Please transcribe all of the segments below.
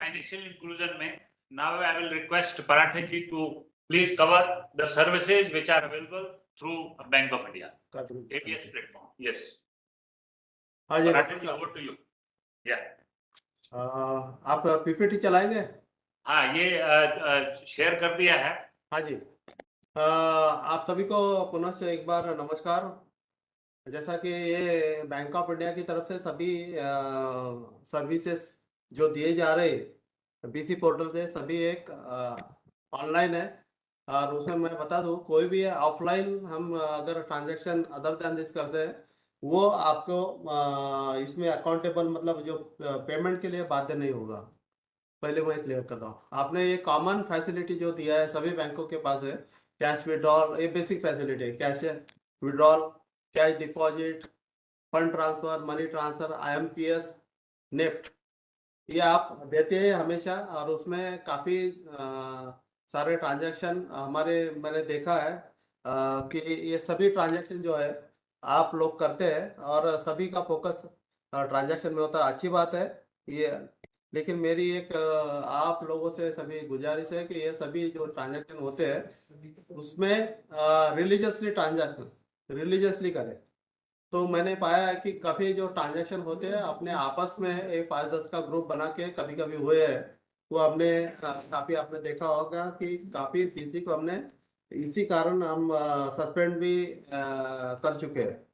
Financial inclusion में. Now I will request Parathe ji to please cover the services which are available through Bank of India ABS platform. Yes. हाँ जी, Parathe ji, over to you. Yeah. आप PPT चलाएंगे? हाँ, ये share कर दिया है. हाँ जी. आप सभी को पुनः से एक बार नमस्कार. जैसा कि ये बैंक ऑफ इंडिया की तरफ से सभी सर्विसेज जो दिए जा रहे बीसी पोर्टल से सभी एक ऑनलाइन है. और उसमें मैं बता दूं, कोई भी ऑफलाइन हम अगर ट्रांजैक्शन अदर देन दिस करते हैं, वो आपको इसमें अकाउंटेबल मतलब जो पेमेंट के लिए बाध्य नहीं होगा. पहले मैं क्लियर कर रहा हूँ. आपने ये कॉमन फैसिलिटी जो दिया है सभी बैंकों के पास है. कैश विड्रॉल, ये बेसिक फैसिलिटी है. Cash withdrawal, cash deposit, fund transfer, money transfer, IMPS, NEFT, ये आप देते हैं हमेशा. और उसमें काफ़ी सारे ट्रांजैक्शन हमारे मैंने देखा है कि ये सभी ट्रांजैक्शन जो है आप लोग करते हैं और सभी का फोकस ट्रांजैक्शन में होता है. अच्छी बात है ये. लेकिन मेरी एक आप लोगों से सभी गुजारिश है कि ये सभी जो ट्रांजैक्शन होते हैं उसमें रिलीजियसली करें. तो मैंने पाया है कि काफ़ी जो ट्रांजैक्शन होते हैं अपने आपस में एक 5-10 का ग्रुप बना के कभी कभी हुए हैं. वो हमने काफ़ी आपने देखा होगा कि काफ़ी पीसी को हमने इसी कारण हम सस्पेंड भी कर चुके हैं.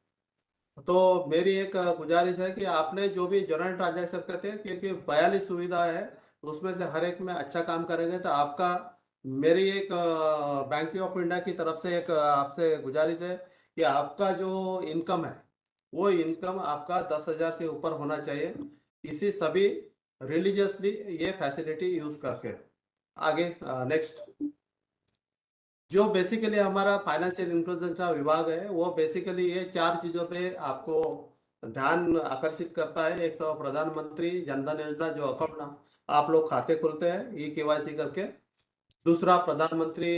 तो मेरी एक गुजारिश है कि आपने जो भी जनरल ट्रांजैक्शन करते हैं, क्योंकि 42 सुविधा है उसमें से हर एक में अच्छा काम करेंगे तो आपका, मेरी एक बैंक ऑफ इंडिया की तरफ से एक आपसे गुजारिश है कि आपका जो इनकम है वो इनकम आपका 10,000 से ऊपर होना चाहिए. इसी सभी रिलीजियसली ये फैसिलिटी यूज करके आगे. नेक्स्ट, जो बेसिकली हमारा फाइनेंशियल इंक्लूजन का विभाग है वो बेसिकली ये 4 चीजों पे आपको ध्यान आकर्षित करता है. एक तो प्रधानमंत्री जनधन योजना, जो अकाउंट आप लोग खाते खुलते हैं EKYC करके. दूसरा प्रधानमंत्री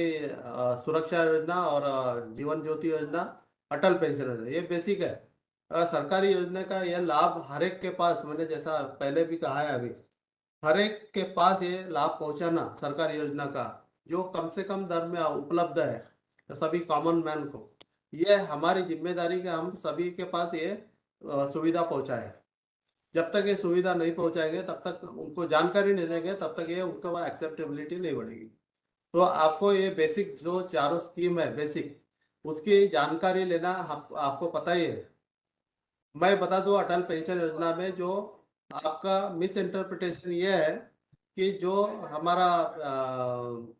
सुरक्षा योजना और जीवन ज्योति योजना, अटल पेंशन योजना, ये बेसिक है. सरकारी योजना का यह लाभ हर एक के पास, मैंने जैसा पहले भी कहा है अभी, हर एक के पास ये लाभ पहुंचाना सरकारी योजना का जो कम से कम दर में उपलब्ध है सभी कॉमन मैन को. ये हमारी जिम्मेदारी कि हम सभी के पास ये सुविधा पहुंचाए. जब तक ये सुविधा नहीं पहुंचाएंगे, तब तक उनको जानकारी नहीं देंगे, तब तक ये उनके पास एक्सेप्टेबिलिटी नहीं बढ़ेगी. तो आपको ये बेसिक जो चारों स्कीम है बेसिक, उसकी जानकारी लेना आपको पता ही है. मैं बता दूं, अटल पेंशन योजना में जो आपका मिस इंटरप्रिटेशन ये है कि जो हमारा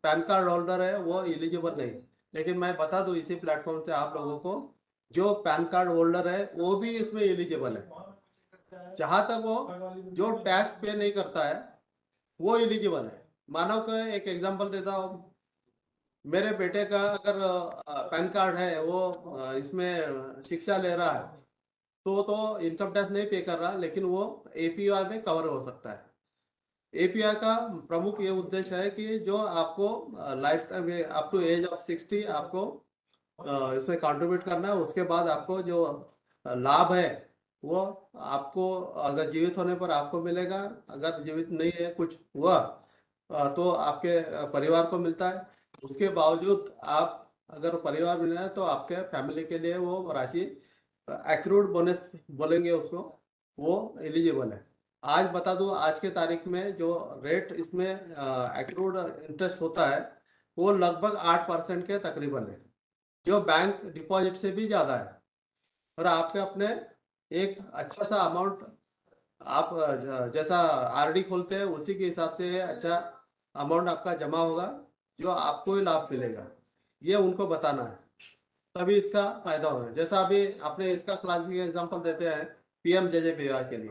पैन कार्ड होल्डर है वो एलिजिबल नहीं. लेकिन मैं बता दूं इसी प्लेटफॉर्म से आप लोगों को, जो पैन कार्ड होल्डर है वो भी इसमें एलिजिबल है. जहां तक वो जो टैक्स पे नहीं करता है वो एलिजिबल है. मानो का एक एग्जांपल देता हूँ, मेरे बेटे का अगर पैन कार्ड है, वो इसमें शिक्षा ले रहा है, तो इनकम टैक्स नहीं पे कर रहा, लेकिन वो APY में कवर हो सकता है. APY का प्रमुख ये उद्देश्य है कि जो आपको lifetime up to age of 60 आपको इसमें कंट्रीब्यूट करना है. उसके बाद आपको जो लाभ है वो आपको अगर जीवित होने पर आपको मिलेगा, अगर जीवित नहीं है कुछ हुआ तो आपके परिवार को मिलता है. उसके बावजूद आप अगर परिवार मिलना है तो आपके फैमिली के लिए वो राशि एक्रूड बोनस बोलेंगे उसको, वो एलिजिबल है. आज बता दूं, आज के तारीख में जो रेट इसमें एक्रूड इंटरेस्ट होता है वो लगभग 8% के तकरीबन है, जो बैंक डिपॉजिट से भी ज़्यादा है. और आपके अपने एक अच्छा सा अमाउंट आप जैसा RD खोलते हैं उसी के हिसाब से अच्छा अमाउंट आपका जमा होगा, जो आपको ही लाभ मिलेगा. ये उनको बताना है, तभी इसका फायदा होगा. जैसा अभी आपने इसका क्लासिक एग्जांपल देते हैं PMJJBY के लिए.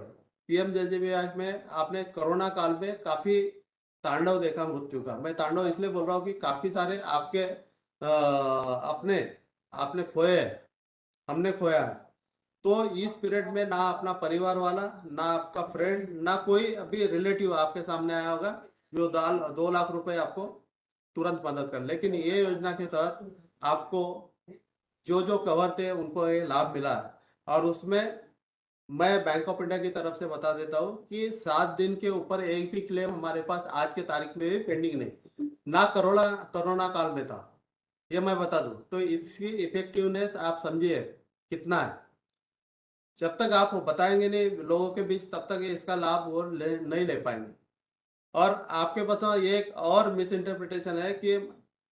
PMJJBY में आपने कोरोना काल में काफी तांडव देखा मृत्यु का. मैं तांडव इसलिए बोल रहा हूँ कि काफी सारे आपके अपने आपने खोए, हमने खोया है. तो इस पीरियड में ना अपना परिवार वाला, ना आपका फ्रेंड, ना कोई अभी रिलेटिव आपके सामने आया होगा जो 2 लाख रुपए आपको तुरंत मदद कर. लेकिन ये योजना के तहत आपको जो कवर थे उनको ये लाभ मिला है. और उसमें मैं बैंक ऑफ इंडिया की तरफ से बता देता हूँ कि 7 दिन के ऊपर एक भी क्लेम हमारे पास आज के तारीख में भी पेंडिंग नहीं, ना कोरोना काल में था, ये मैं बता दूं। तो इसकी इफेक्टिवनेस आप समझिए कितना है। जब तक आप बताएंगे नहीं लोगों के बीच, तब तक इसका लाभ वो नहीं ले पाएंगे। और आपके बताओ, ये एक और मिस इंटरप्रिटेशन है कि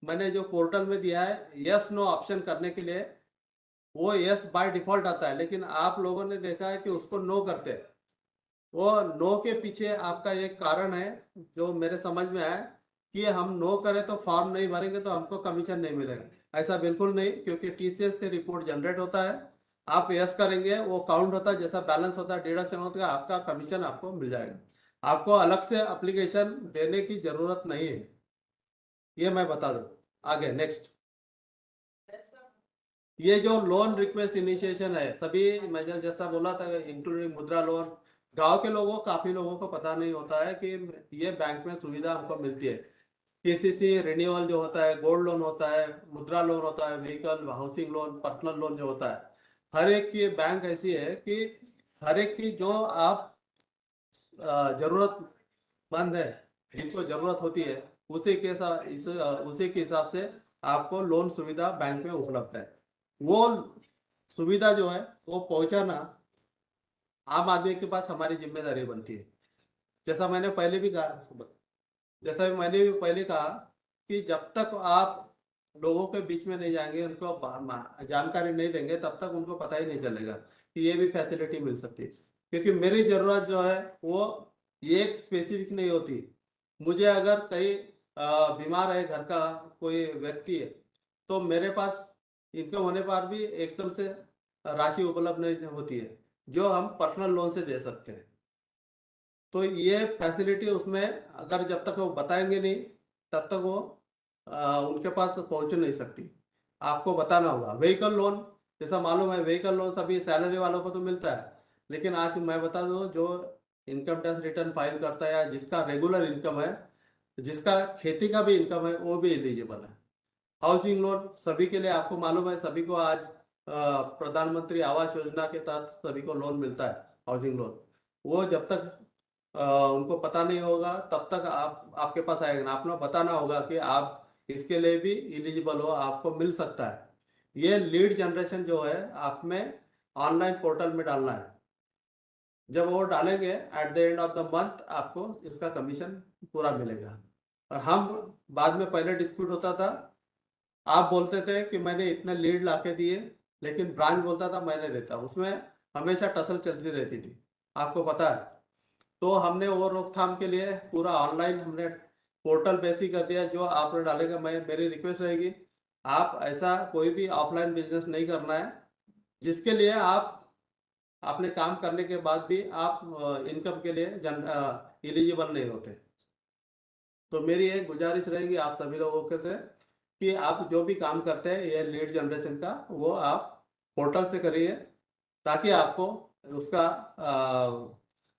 मैंने जो पोर्टल में दिया है यस नो ऑप्शन करने के लिए, वो यस बाय डिफॉल्ट आता है, लेकिन आप लोगों ने देखा है कि उसको नो करते हैं। वो नो के पीछे आपका एक कारण है जो मेरे समझ में आया कि हम नो करें तो फॉर्म नहीं भरेंगे तो हमको कमीशन नहीं मिलेगा। ऐसा बिल्कुल नहीं, क्योंकि टीसीएस से रिपोर्ट जनरेट होता है, आप यस करेंगे वो काउंट होता है, जैसा बैलेंस होता है डिडक्शन होता है, आपका कमीशन आपको मिल जाएगा। आपको अलग से एप्लीकेशन देने की जरूरत नहीं है, ये मैं बता दूं। आगे नेक्स्ट, ये जो लोन रिक्वेस्ट इनिशिएशन है, सभी मैं जैसा बोला था इंक्लूडिंग मुद्रा लोन, गांव के लोगों, काफी लोगों को पता नहीं होता है कि ये बैंक में सुविधा हमको मिलती है। केसीसी रिन्यूअल जो होता है, गोल्ड लोन होता है, मुद्रा लोन होता है, vehicle housing loan, personal loan जो होता है, हर एक की बैंक ऐसी है कि हर एक की जो आप जरूरतमंद है, जिनको जरूरत होती है, उसी के हिसाब से आपको लोन सुविधा बैंक में उपलब्ध है। वो सुविधा जो है वो पहुंचाना आम आदमी के पास हमारी जिम्मेदारी बनती है। जैसा मैंने पहले भी कहा कि जब तक आप लोगों के बीच में नहीं जाएंगे, उनको जानकारी नहीं देंगे, तब तक उनको पता ही नहीं चलेगा कि ये भी फैसिलिटी मिल सकती है। क्योंकि मेरी जरूरत जो है वो एक स्पेसिफिक नहीं होती। मुझे अगर कहीं बीमार है, घर का कोई व्यक्ति है, तो मेरे पास इनकम होने पर भी एकदम से राशि उपलब्ध नहीं होती है जो हम पर्सनल लोन से दे सकते हैं। तो ये फैसिलिटी उसमें अगर जब तक वो बताएंगे नहीं, तब तक वो उनके पास पहुंच नहीं सकती। आपको बताना होगा। व्हीकल लोन, जैसा मालूम है व्हीकल लोन सभी सैलरी वालों को तो मिलता है, लेकिन आज मैं बता दूं जो इनकम टैक्स रिटर्न फाइल करता है या जिसका रेगुलर इनकम है, जिसका खेती का भी इनकम है, वो भी एलिजिबल है। हाउसिंग लोन सभी के लिए, आपको मालूम है सभी को आज प्रधानमंत्री आवास योजना के तहत सभी को लोन मिलता है हाउसिंग लोन। वो जब तक उनको पता नहीं होगा तब तक आपके पास आएगा ना, आपको बताना होगा कि आप इसके लिए भी एलिजिबल हो, आपको मिल सकता है। ये लीड जनरेशन जो है आप में ऑनलाइन पोर्टल में डालना है। जब वो डालेंगे at the end of the month आपको इसका कमीशन पूरा मिलेगा। और हम बाद में, पहले डिस्प्यूट होता था, आप बोलते थे कि मैंने इतने लीड लाके दिए, लेकिन ब्रांच बोलता था मैंने देता, उसमें हमेशा टसल चलती रहती थी, आपको पता है। तो हमने वो रोकथाम के लिए पूरा ऑनलाइन हमने पोर्टल बेसिक कर दिया। जो आप डालेगा, मेरी रिक्वेस्ट रहेगी आप ऐसा कोई भी ऑफलाइन बिजनेस नहीं करना है जिसके लिए आप अपने काम करने के बाद भी आप इनकम के लिए एलिजिबल नहीं होते। तो मेरी एक गुजारिश रहेगी आप सभी लोगों के से कि आप जो भी काम करते हैं ये लीड जनरेशन का, वो आप पोर्टल से करिए ताकि आपको उसका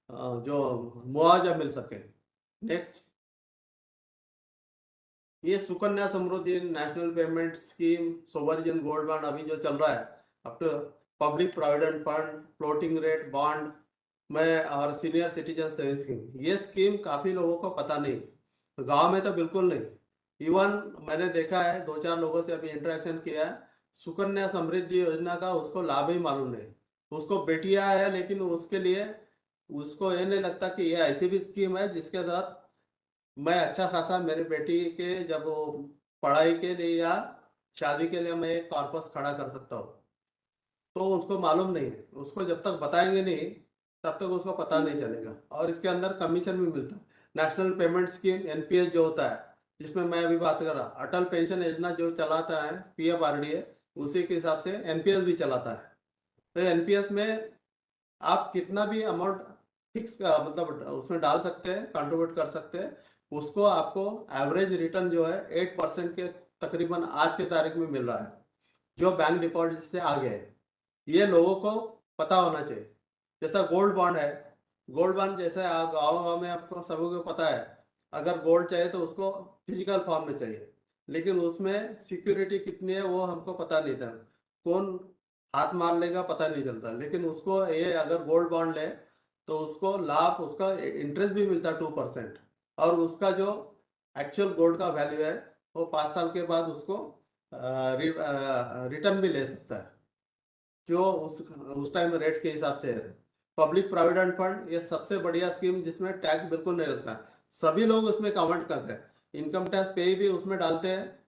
जो मुआवजा मिल सके। नेक्स्ट, ये Sukanya Samriddhi national payment scheme, sovereign gold bond अभी जो चल रहा है, अब तो public provident fund, floating rate bond में, और सीनियर सिटीजन सेविंग स्कीम, ये स्कीम काफी लोगों को पता नहीं, गांव में तो बिल्कुल नहीं। इवन मैंने देखा है 2-4 लोगों से अभी इंटरेक्शन किया है, सुकन्या समृद्धि योजना का उसको लाभ ही मालूम नहीं। उसको बेटियां है, लेकिन उसके लिए उसको ये नहीं लगता कि ये ऐसी भी स्कीम है जिसके तहत मैं अच्छा खासा मेरे बेटी के जब वो पढ़ाई के लिए या शादी के लिए मैं एक कॉर्पस खड़ा कर सकता हूँ। तो उसको मालूम नहीं है, उसको जब तक बताएंगे नहीं तब तक उसको पता नहीं चलेगा। और इसके अंदर कमीशन भी मिलता है। नेशनल पेमेंट स्कीम एनपीएस जो होता है, जिसमें मैं अभी बात कर रहा, अटल पेंशन योजना जो चलाता है पीएफआरडीए, उसी के हिसाब से एनपीएस भी चलाता है। तो एनपीएस में आप कितना भी अमाउंट फिक्स मतलब उसमें डाल सकते हैं, कंट्रीब्यूट कर सकते हैं। उसको आपको एवरेज रिटर्न जो है 8% के तकरीबन आज के तारीख में मिल रहा है, जो बैंक डिपॉजिट से आगे है। ये लोगों को पता होना चाहिए। जैसा गोल्ड बॉन्ड है, गोल्ड बॉन्ड जैसे गाँव गाँव में आपको सभी को पता है, अगर गोल्ड चाहिए तो उसको फिजिकल फॉर्म में चाहिए, लेकिन उसमें सिक्योरिटी कितनी है वो हमको पता नहीं था। कौन हाथ मार लेगा पता नहीं चलता, लेकिन उसको ये अगर गोल्ड बॉन्ड ले तो उसको लाभ, उसका इंटरेस्ट भी मिलता है 2%, और उसका जो एक्चुअल गोल्ड का वैल्यू है वो 5 साल के बाद उसको रिटर्न भी ले सकता है, जो उस टाइम रेट के हिसाब से है। पब्लिक प्रोविडेंट फंड ये सबसे बढ़िया स्कीम जिसमें टैक्स बिल्कुल नहीं लगता, सभी लोग उसमें कमेंट करते हैं, इनकम टैक्स पे भी उसमें डालते हैं,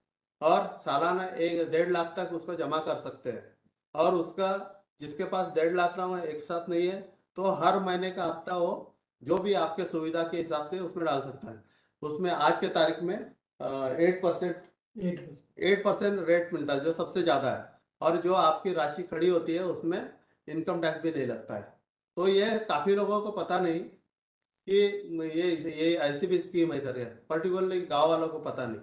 और सालाना 1.5 लाख तक उसको जमा कर सकते हैं। और उसका जिसके पास 1.5 लाख ना हो एक साथ नहीं है, तो हर महीने का हफ्ता हो जो भी आपके सुविधा के हिसाब से उसमें डाल सकता है। उसमें आज के तारीख में 8% रेट मिलता है, जो सबसे ज्यादा है, और जो आपकी राशि खड़ी होती है उसमें इनकम टैक्स भी नहीं लगता है। तो ये काफी लोगों को पता नहीं कि ये ऐसी भी स्कीम है इधर है, पर्टिकुलरली गांव वालों को पता नहीं।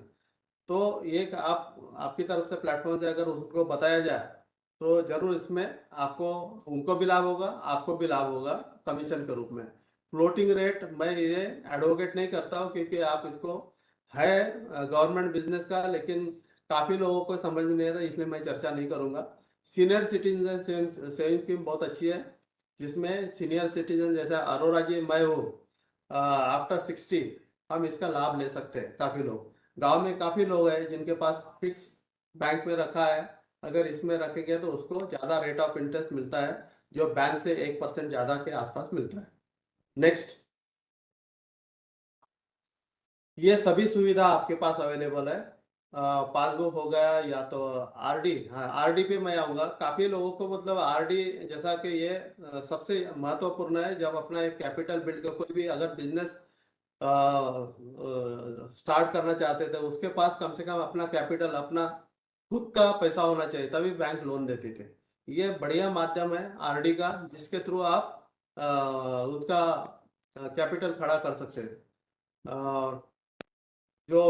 तो ये आप आपकी तरफ से प्लेटफॉर्म से अगर उसको बताया जाए तो जरूर इसमें आपको, उनको भी लाभ होगा, आपको भी लाभ होगा कमीशन के रूप में। फ्लोटिंग रेट मैं ये एडवोकेट नहीं करता हूँ, क्योंकि आप इसको है गवर्नमेंट बिजनेस का, लेकिन काफी लोगों को समझ में नहीं आता, इसलिए मैं चर्चा नहीं करूंगा। सीनियर सिटीजन सेविंग स्कीम बहुत अच्छी है, जिसमें सीनियर सिटीजन जैसा अरोरा जी मैं हूँ, आफ्टर 60 हम इसका लाभ ले सकते हैं। काफी लोग गांव में काफी लोग हैं जिनके पास फिक्स बैंक में रखा है, अगर इसमें रखेंगे तो उसको ज्यादा रेट ऑफ इंटरेस्ट मिलता है, जो बैंक से 1% ज्यादा के आसपास मिलता है। नेक्स्ट, ये सभी सुविधा आपके पास अवेलेबल है। पासबुक हो गया या तो आरडी, हाँ आरडी पे मैं आऊंगा। काफी लोगों को मतलब आरडी जैसा कि ये सबसे महत्वपूर्ण है, जब अपना एक कैपिटल बिल्ड कर कोई भी अगर बिजनेस स्टार्ट करना चाहते थे, उसके पास कम से कम अपना कैपिटल, अपना खुद का पैसा होना चाहिए, तभी बैंक लोन देते थे। ये बढ़िया माध्यम है आरडी का, जिसके थ्रू आप उसका कैपिटल खड़ा कर सकते हैं। जो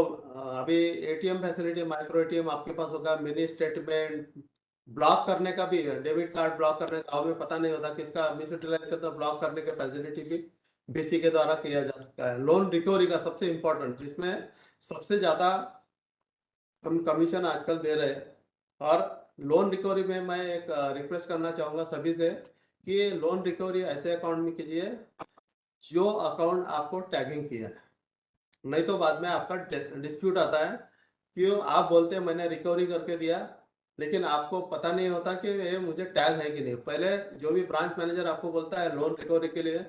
अभी एटीएम फैसिलिटी, माइक्रो एटीएम आपके पास होगा, मिनी स्टेटमेंट ब्लॉक करने का भी है, डेबिट कार्ड ब्लॉक करने का, हमें पता नहीं होता किसका मिस यूटिलाइज करता, ब्लॉक करने का फैसिलिटी भी बीसी के द्वारा किया जा सकता है। लोन रिकवरी का सबसे इंपॉर्टेंट, जिसमें सबसे ज्यादा हम कमीशन आजकल दे रहे हैं। और लोन रिकवरी में मैं एक रिक्वेस्ट करना चाहूंगा सभी से कि लोन रिकवरी ऐसे अकाउंट में कीजिए जो अकाउंट आपको टैगिंग किया है, नहीं तो बाद में आपका डिस्प्यूट आता है कि आप बोलते हैं मैंने रिकवरी करके दिया, लेकिन आपको पता नहीं होता कि ये मुझे टैग है कि नहीं। पहले जो भी ब्रांच मैनेजर आपको बोलता है लोन रिकवरी के लिए,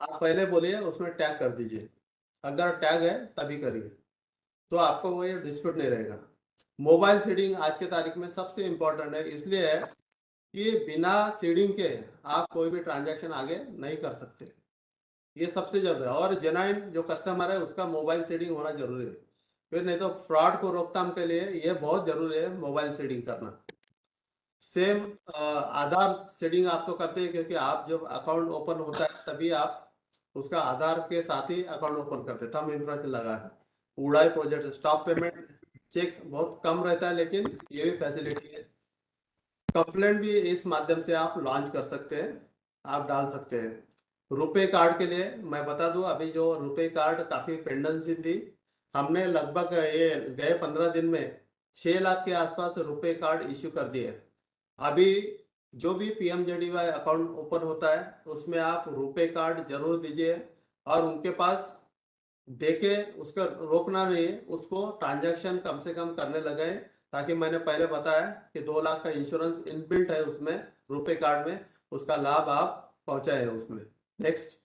आप पहले बोलिए उसमें टैग कर दीजिए, अगर टैग है तभी करिए, तो आपको वो ये डिस्प्यूट नहीं रहेगा। मोबाइल सीडिंग आज के तारीख में सबसे इंपॉर्टेंट है, इसलिए है कि बिना सीडिंग के आप कोई भी ट्रांजैक्शन आगे नहीं कर सकते, ये सबसे जरूरी है। और जेन्युइन जो कस्टमर है उसका मोबाइल सीडिंग होना जरूरी है, फिर नहीं तो फ्रॉड को रोकथाम के लिए ये बहुत जरूरी है मोबाइल सीडिंग करना। सेम आधार सीडिंग आप तो करते हैं, क्योंकि आप जब अकाउंट ओपन होता है तभी आप उसका आधार के साथ ही अकाउंट ओपन करते हैं, थंब इम्प्रेशन लगा है। उड़ाई प्रोजेक्ट स्टॉप पेमेंट चेक बहुत कम रहता है, लेकिन ये भी फैसिलिटी है। कंप्लेंट भी इस माध्यम से आप लॉन्च कर सकते हैं, आप डाल सकते हैं। रुपए कार्ड के लिए मैं बता दूं, अभी जो रुपए कार्ड काफी पेंडेंसी थी, हमने लगभग ये गए 15 दिन में 6 लाख के आसपास रुपए कार्ड इश्यू कर दिए। अभी जो भी पीएमजेडीवाई अकाउंट ओपन होता है उसमें आप रुपए कार्ड जरूर दीजिए, और उनके पास देके उसका रोकना नहीं, उसको ट्रांजैक्शन कम से कम करने लगे, ताकि मैंने पहले बताया कि 2 लाख का इंश्योरेंस इनबिल्ट है उसमें रुपए कार्ड में, उसका लाभ आप पहुंचाए उसमें। नेक्स्ट,